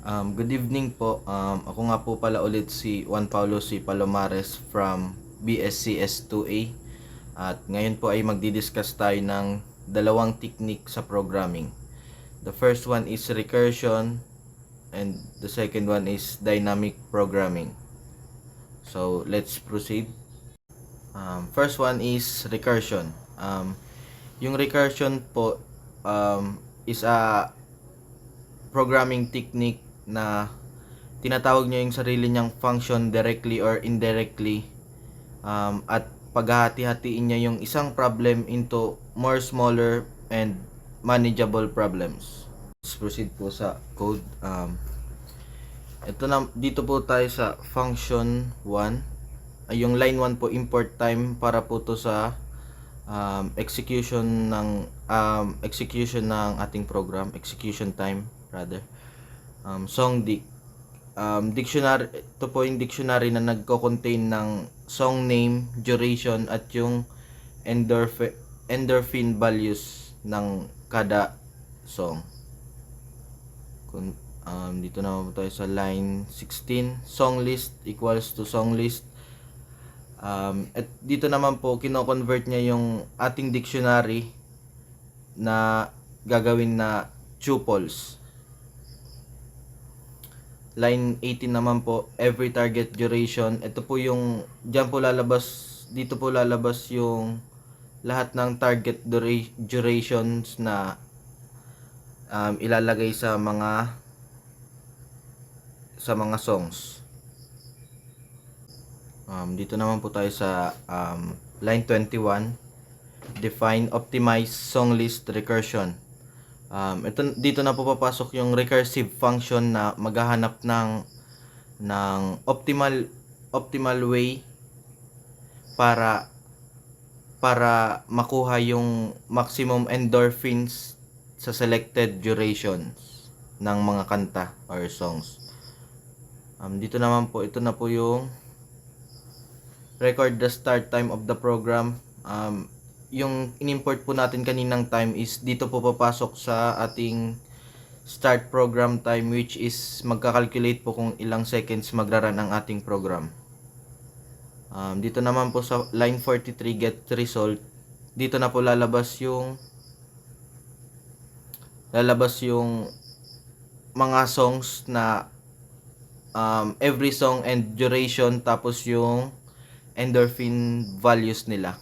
Good evening po. Ako nga po pala ulit si Juan Paulo C. Palomares from BSCS2A. At ngayon po ay magdi-discuss tayo ng dalawang technique sa programming. The first one is recursion and the second one is dynamic programming. So let's proceed. First one is recursion. Yung recursion po is a programming technique na tinatawag niya yung sarili niyang function directly or indirectly, at paghahati-hatiin niya yung isang problem into more smaller and manageable problems. Let's proceed po sa code. Ito na, dito po tayo sa function 1. Yung line 1 po, import time, para po to sa execution ng ating program, execution time rather. Dictionary, ito po yung dictionary na nagko-contain ng song name, duration at yung endorphin values ng kada song. Dito naman po tayo sa line 16, song list equals to song list. At dito naman po kino-convert niya yung ating dictionary na gagawin na tuples. Line 18 naman po, every target duration. Ito po yung dito po lalabas yung lahat ng target durations na ilalagay sa mga songs. Dito naman po tayo sa line 21, define, optimize, song list, recursion. Dito na po papasok yung recursive function na maghahanap ng optimal way para makuha yung maximum endorphins sa selected durations ng mga kanta or songs. Dito naman po, ito na po yung record the start time of the program. Yung in-import po natin kaninang time is dito po papasok sa ating start program time, which is magka-calculate po kung ilang seconds magra-run ang ating program. Dito naman po sa line 43, get result. Dito na po lalabas yung mga songs na every song and duration, tapos yung endorphin values nila.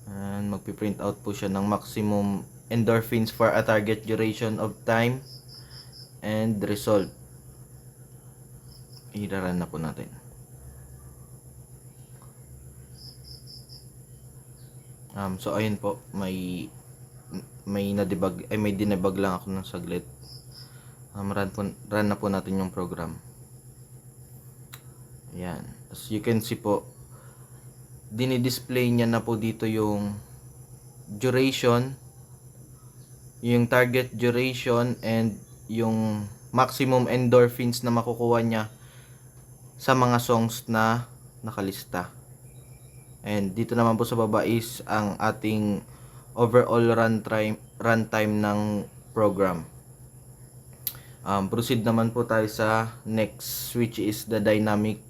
And magpiprint out po siya ng maximum endorphins for a target duration of time and result. I-run na po natin. So ayun po, may dinebug lang ako ng saglit. Run na po natin yung program. Ayan. As you can see po, dinidisplay niya na po dito yung duration, yung target duration, and yung maximum endorphins na makukuha niya sa mga songs na nakalista. And dito naman po sa baba is ang ating overall runtime ng program. Proceed naman po tayo sa next, which is the dynamic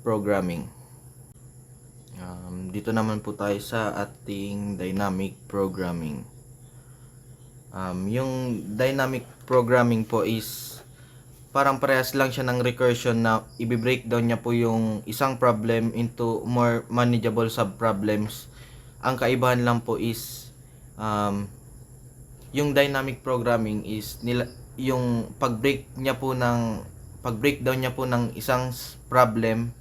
programming. Dito naman po tayo sa ating dynamic programming. Yung dynamic programming po is parang parehas lang siya ng recursion, na i-breakdown niya po yung isang problem into more manageable sub-problems. Ang kaibahan lang po is yung dynamic programming is yung pag-breakdown niya po ng isang problem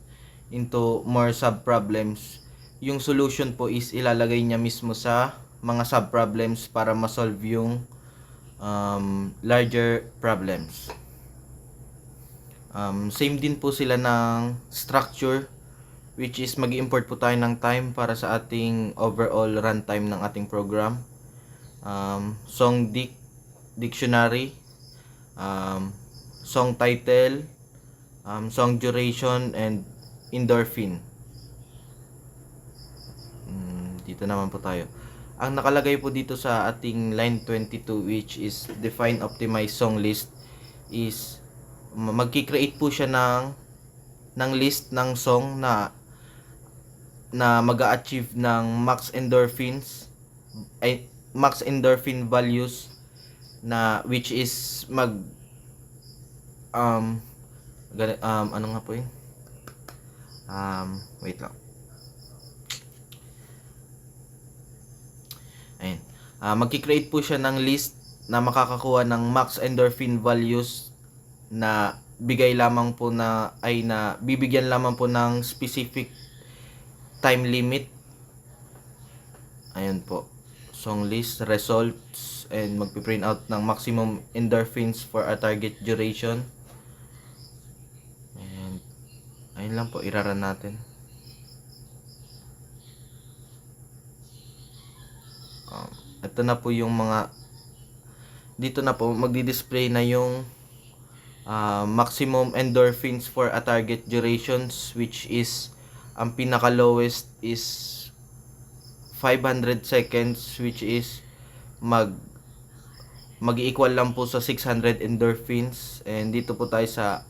into more sub-problems. Yung solution po is ilalagay niya mismo sa mga sub-problems para ma-solve yung larger problems. Same din po sila ng structure, which is mag-import po tayo ng time para sa ating overall runtime ng ating program. Song dictionary, song title, song duration, and endorphin. Dito naman po tayo. ang nakalagay po dito sa ating line 22, which is define optimize song list, is magki-create po siya ng list ng song na mag-a-achieve ng max endorphin values, na which is ano nga po yun, wait lang. Ayun. Magki-create po siya ng list na makakakuha ng max endorphin values na bigyan lamang po ng specific time limit. Ayun po. Song list, results, and magpi-print out ng maximum endorphins for a target duration. And ayun lang po, iraran natin. Ito na po yung dito na po magdi-display na yung maximum endorphins for a target durations, which is ang pinaka lowest is 500 seconds, which is mag-equal lang po sa 600 endorphins. And dito po tayo sa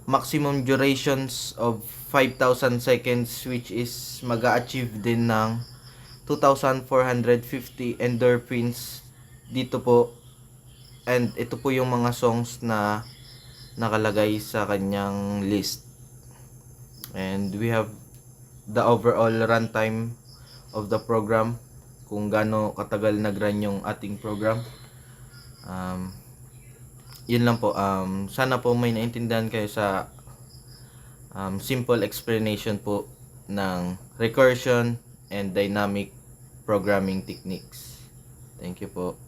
maximum durations of 5,000 seconds, which is mag-a-achieve din ng 2,450 endorphins dito po. And ito po yung mga songs na nakalagay sa kanyang list. And we have the overall runtime of the program, kung gaano katagal nag-run yung ating program. Yun lang po. Sana po may naintindihan kayo sa simple explanation po ng recursion and dynamic programming techniques. Thank you po.